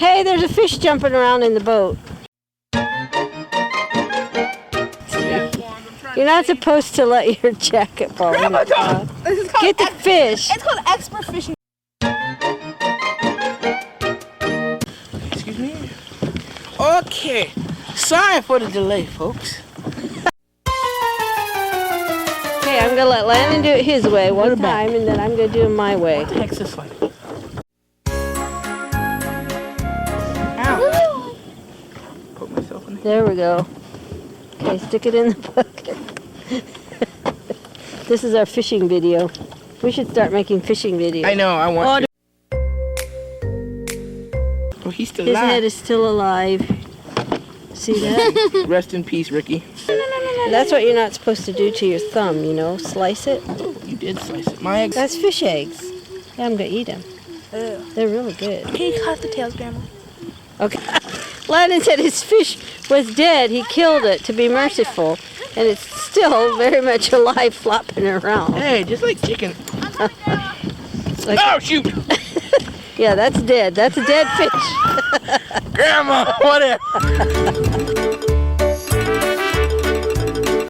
Hey, there's a fish jumping around in the boat. You're not supposed to let your jacket fall. Grandma, don't. Get the fish. It's called expert fishing. Excuse me. Okay. Sorry for the delay, folks. Okay, I'm gonna let Landon do it his way one time, and then I'm gonna do it my way. What the heck's this like? Ow. Put myself in There we go. Okay, stick it in the bucket. This is our fishing video. We should start making fishing videos. I know, I want to. Oh, he's still His alive. head is still alive. See that? Rest in peace, Ricky. That's what you're not supposed to do to your thumb, you know? Slice it. Oh, you did slice it. My eggs. That's fish eggs. Yeah, I'm gonna eat them. They're really good. Can you cut the tails, Grandma? Okay. Landon said his fish was dead. He killed it to be merciful. And it's still very much alive, flopping around. Hey, just like chicken. Like, oh, shoot! Yeah, that's dead. That's a dead fish. Grandma, whatever.